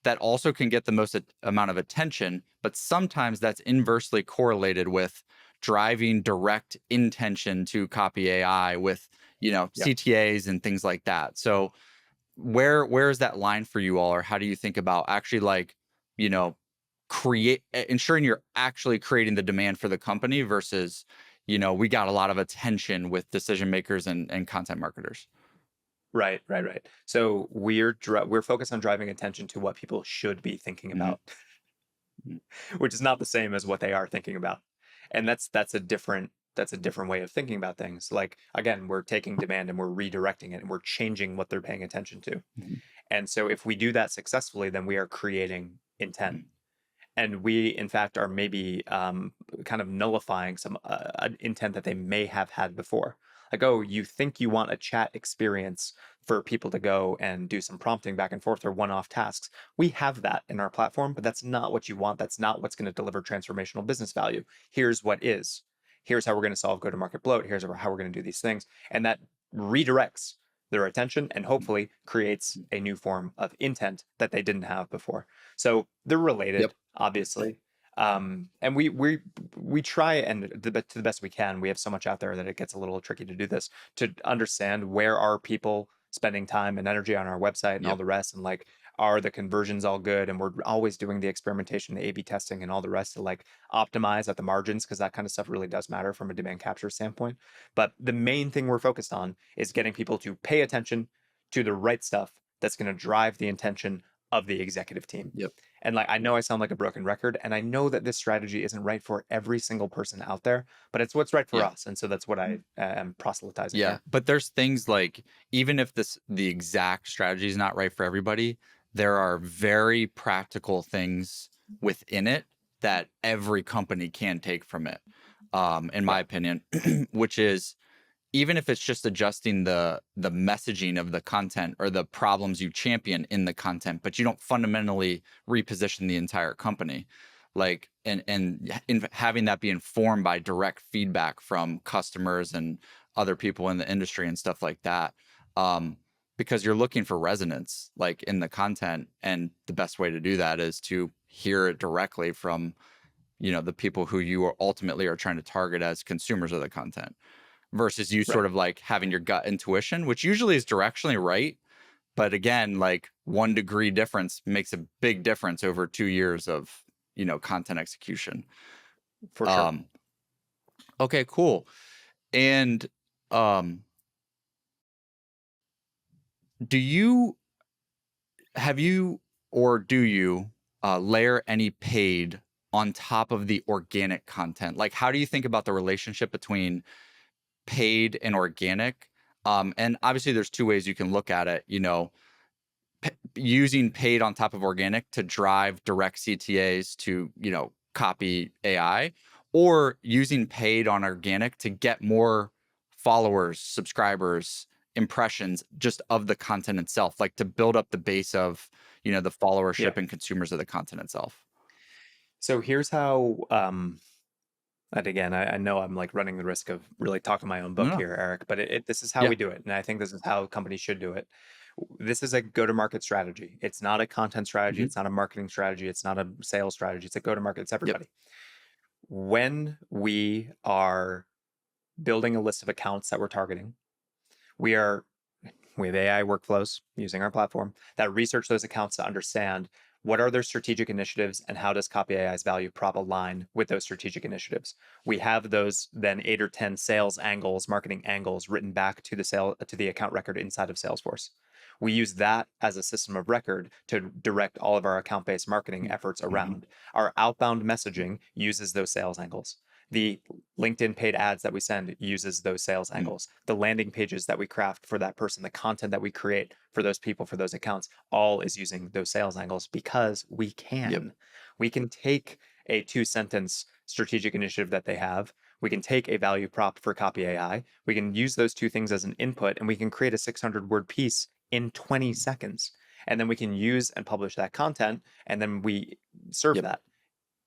that also can get the most amount of attention, but sometimes that's inversely correlated with driving direct intention to copy AI with, Yep. CTAs and things like that. So where is that line for you all, or how do you think about actually like, you know, ensuring you're actually creating the demand for the company versus, we got a lot of attention with decision makers and content marketers. Right, right, right. So we're focused on driving attention to what people should be thinking Hmm. about, which is not the same as what they are thinking about. And that's a different way of thinking about things. Like again, we're taking demand and we're redirecting it and we're changing what they're paying attention to. Hmm. And so if we do that successfully, then we are creating intent. And we in fact are maybe kind of nullifying some intent that they may have had before. Like, oh, you think you want a chat experience for people to go and do some prompting back and forth or one-off tasks. We have that in our platform, but that's not what you want. That's not what's going to deliver transformational business value. Here's what is. Here's how we're going to solve go-to-market bloat. Here's how we're going to do these things. And that redirects their attention and hopefully creates a new form of intent that they didn't have before. So they're Yep. related, obviously. And we try and to the best we can. We have so much out there that it gets a little tricky to do this, to understand where are people spending time and energy on our website and all Yep. the rest, and like Are the conversions all good? And we're always doing the experimentation, the A/B testing, and all the rest to like optimize at the margins because that kind of stuff really does matter from a demand capture standpoint. But the main thing we're focused on is getting people to pay attention to the right stuff that's going to drive the intention of the executive team. Yep. And like, I know I sound like a broken record, and I know that this strategy isn't right for every single person out there, but it's what's right for Yeah. us. And so that's what I am proselytizing Yeah. here. But there's things like, even if the exact strategy is not right for everybody, there are very practical things within it that every company can take from it, in Yeah. my opinion, which is, even if it's just adjusting the messaging of the content or the problems you champion in the content, but you don't fundamentally reposition the entire company, like, and in having that be informed by direct feedback from customers and other people in the industry and stuff like that, because you're looking for resonance like in the content, and the best way to do that is to hear it directly from, the people who you are ultimately are trying to target as consumers of the content, versus you Right. sort of like having your gut intuition, which usually is directionally right. But again, like 1 degree difference makes a big difference over 2 years of, content execution. For sure. Um, okay, cool. And um, do you have you or do you layer any paid on top of the organic content? Like, how do you think about the relationship between paid and organic? And obviously, there's two ways you can look at it. Using paid on top of organic to drive direct CTAs to, copy AI, or using paid on organic to get more followers, subscribers, impressions just of the content itself, like to build up the base of, the Yeah. followership and consumers of the content itself. So here's how, and again, I know I'm like running the risk of really talking my own No, book no. here, Eric, but this is how Yeah. we do it. And I think this is how companies should do it. This is a go-to-market strategy. It's not a content strategy. Hmm. It's not a marketing strategy. It's not a sales strategy. It's a go-to-market. It's Yep. everybody. When we are building a list of accounts that we're targeting, we are we have AI workflows using our platform that research those accounts to understand what are their strategic initiatives and how does Copy AI's value prop align with those strategic initiatives. We have those then 8 or 10 sales angles, marketing angles written back to the account record inside of Salesforce. We use that as a system of record to direct all of our account-based marketing efforts Hmm. around. Our outbound messaging uses those sales angles. The LinkedIn paid ads that we send uses those sales angles. The landing pages that we craft for that person, the content that we create for those people, for those accounts, all is using those sales angles because we Yep. can. We can take a 2 sentence strategic initiative that they have. We can take a value prop for Copy AI. We can use those two things as an input and we can create a 600-word piece in 20 seconds. And then we can use and publish that content. And then we serve Yep. that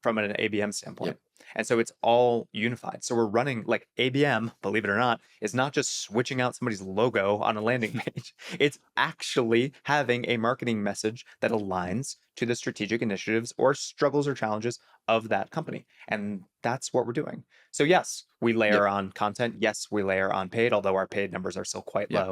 from an ABM Yep. standpoint. And so it's all unified. So we're running like ABM, believe it or not, is not just switching out somebody's logo on a landing page. It's actually having a marketing message that aligns to the strategic initiatives or struggles or challenges of that company. And that's what we're doing. So yes, we Yep. layer on content. Yes, we layer on paid, although our paid numbers are still quite Yep.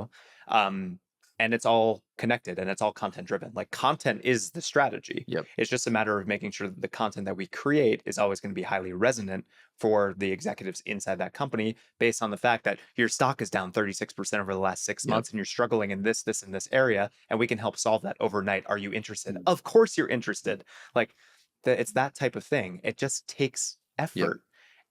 low. And it's all connected and it's all content driven. Like content is the strategy. Yep. It's just a matter of making sure that the content that we create is always going to be highly resonant for the executives inside that company based on the fact that your stock is down 36% over the last six Yep. months and you're struggling in this, and this area. And we can help solve that overnight. Are you interested? Of course you're interested. Like it's that type of thing. It just takes Yep. effort.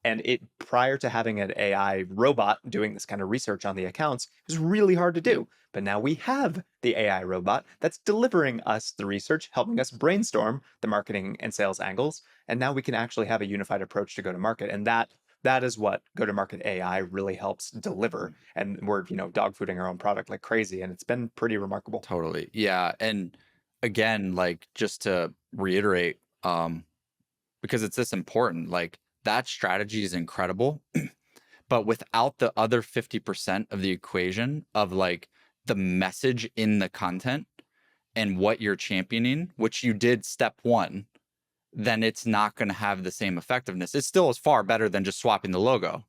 And it prior to having an AI robot doing this kind of research on the accounts, it was really hard to Yep. do. But now we have the AI robot that's delivering us the research, helping us brainstorm the marketing and sales angles. And now we can actually have a unified approach to go to market. And that is what go to market AI really helps deliver. And we're, dogfooding our own product like crazy. And it's been pretty remarkable. Totally. Yeah. And again, like, just to reiterate, because it's this important, like, that strategy is incredible. But without the other 50% of the equation of like the message in the content and what you're championing, which you did step one, then it's not going to have the same effectiveness. It still is far better than just swapping the logo.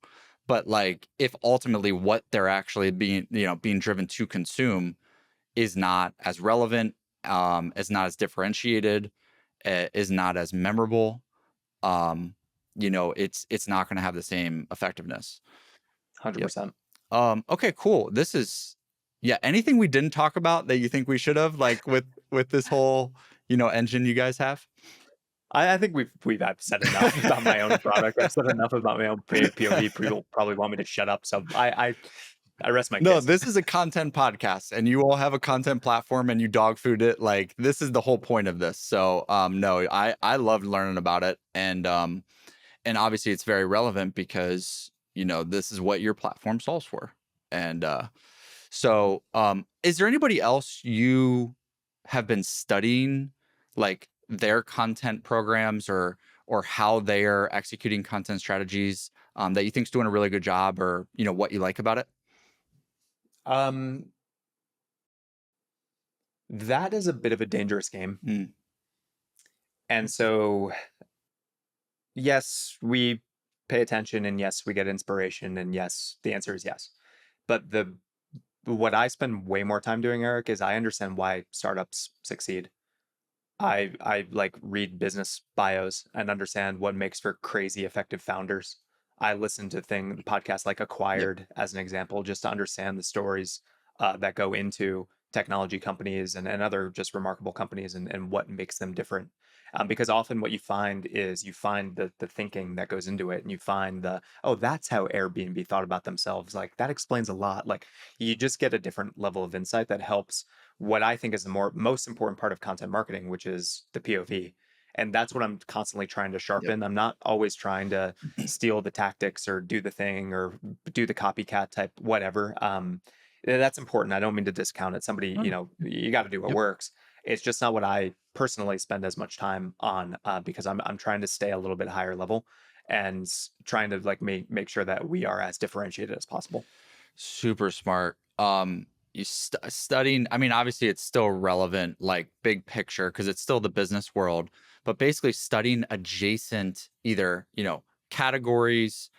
But like, if ultimately what they're actually being driven to consume is not as relevant, is not as differentiated, is not as memorable, um, it's not going to have the same effectiveness. Yep. 100%. Okay, cool. This is, yeah. Anything we didn't talk about that you think we should have, like with this whole, engine you guys have? I think I've said enough about my own product. I've said enough about my own POV. People probably want me to shut up, so I rest my No, case. this is a content podcast, and you all have a content platform, and you dog food it. Like, this is the whole point of this. So, no, I loved learning about it, and obviously it's very relevant because this is what your platform solves for. And so, is there anybody else you have been studying, like their content programs or how they are executing content strategies, that you think's doing a really good job, or what you like about it? Um, that is a bit of a dangerous game, Mm, and so yes, we pay attention, and yes, we get inspiration, and yes, the answer is yes. But the what I spend way more time doing, Eric, is I understand why startups succeed. I like read business bios and understand what makes for crazy effective founders. I listen to podcasts like yep. Acquired as an example, just to understand the stories that go into technology companies and other just remarkable companies and what makes them different. Because often what you find is you find the thinking that goes into it, and you find oh, that's how Airbnb thought about themselves. Like that explains a lot. Like you just get a different level of insight that helps what I think is the most important part of content marketing, which is the POV. And that's what I'm constantly trying to Yep. sharpen. I'm not always trying to steal the tactics or do the thing or do the copycat type, whatever. That's important. I don't mean to discount it. Somebody, Mm, you got to do what yep. works. It's just not what I personally spend as much time on because I'm trying to stay a little bit higher level and trying to like make sure that we are as differentiated as possible. Super smart. You studying, I mean, obviously it's still relevant, like big picture, because it's still the business world, but basically studying adjacent either, categories,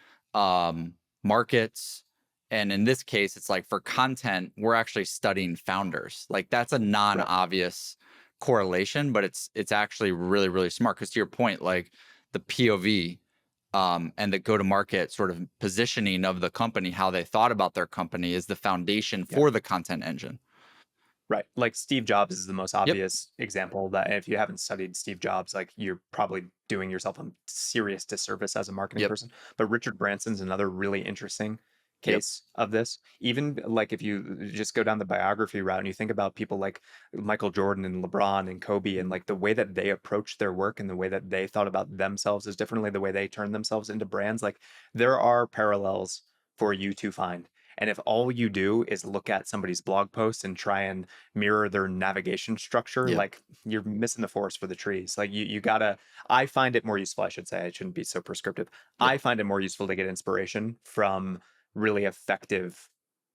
markets. And in this case, it's like for content, we're actually studying founders. Like that's a Right. non-obvious correlation, but it's actually really, really smart. Because to your point, like the POV, and the go-to-market sort of positioning of the company, how they thought about their company, is the foundation Yeah. for the content engine. Right. Like Steve Jobs is the most Yep. obvious example that if you haven't studied Steve Jobs, like you're probably doing yourself a serious disservice as a marketing Yep. person. But Richard Branson's another really interesting Yep. case of this. Even like if you just go down the biography route and you think about people like Michael Jordan and LeBron and Kobe and like the way that they approached their work and the way that they thought about themselves is differently, the way they turned themselves into brands, like there are parallels for you to find. And if all you do is look at somebody's blog post and try and mirror their navigation structure, Yep. like you're missing the forest for the trees. Like you gotta, I find it more useful, I should say, I shouldn't be so prescriptive. Yep. I find it more useful to get inspiration from really effective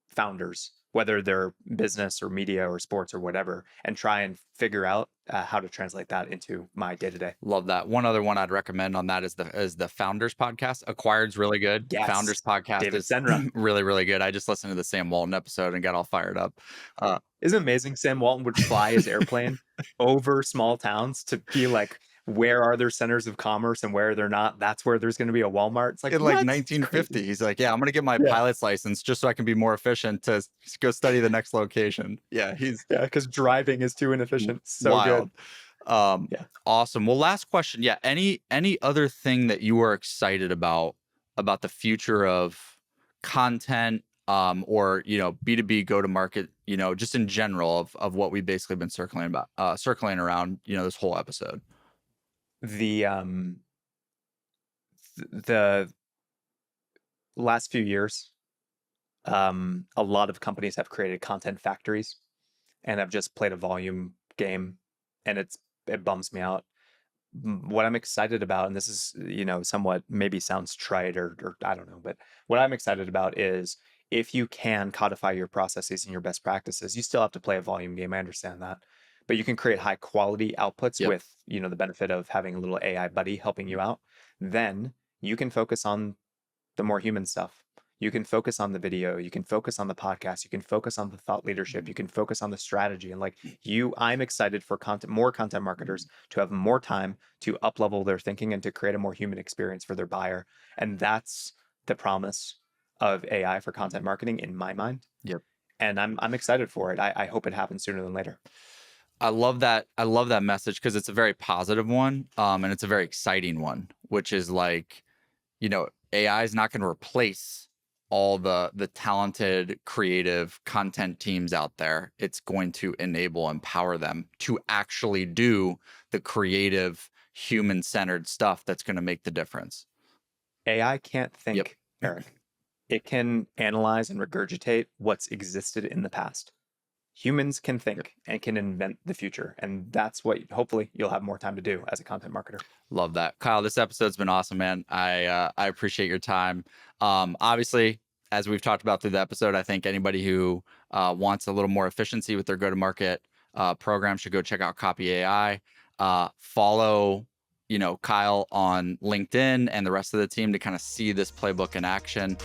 founders, whether they're business or media or sports or whatever, and try and figure out how to translate that into my day to day. Love that. One other one I'd recommend on that is the Founders podcast. Acquired's really good. Yes, Founders podcast David is Senra. really, really good. I just listened to the Sam Walton episode and got all fired up. Uh, Isn't it amazing? Sam Walton would fly his airplane over small towns to be like, where are there centers of commerce and where they're not? That's where there's going to be a Walmart. It's like, in like what? It's crazy. 1950, he's like, "Yeah, I'm gonna get my Yeah. pilot's license just so I can be more efficient to go study the next location." Yeah, he's Yeah. Because driving is too inefficient. So good. wild. Um, Yeah. awesome. Well, last question. Yeah. Any other thing that you are excited about the future of content, or B2B go to market, just in general of what we've basically been circling around, this whole episode. The, the last few years, a lot of companies have created content factories and have just played a volume game, and it bums me out. What I'm excited about, and this is, somewhat maybe sounds trite or I don't know, but what I'm excited about is if you can codify your processes and your best practices, you still have to play a volume game. I understand that. But you can create high quality outputs Yep. with, the benefit of having a little AI buddy helping you out. Then you can focus on the more human stuff. You can focus on the video, you can focus on the podcast, you can focus on the thought leadership, you can focus on the strategy. And like I'm excited for more content marketers to have more time to up level their thinking and to create a more human experience for their buyer. And that's the promise of AI for content marketing in my mind. Yep. And I'm excited for it. I hope it happens sooner than later. I love that. I love that message because it's a very positive one, and it's a very exciting one, which is like, AI is not going to replace all the talented, creative content teams out there. It's going to enable, empower them to actually do the creative, human-centered stuff that's going to make the difference. AI can't Yep. think, Eric. It can analyze and regurgitate what's existed in the past. Humans can think and can invent the future. And that's what hopefully you'll have more time to do as a content marketer. Love that. Kyle, this episode's been awesome, man. I appreciate your time. Obviously, as we've talked about through the episode, I think anybody who wants a little more efficiency with their go-to-market program should go check out Copy AI. Follow, Kyle on LinkedIn and the rest of the team to kind of see this playbook in action.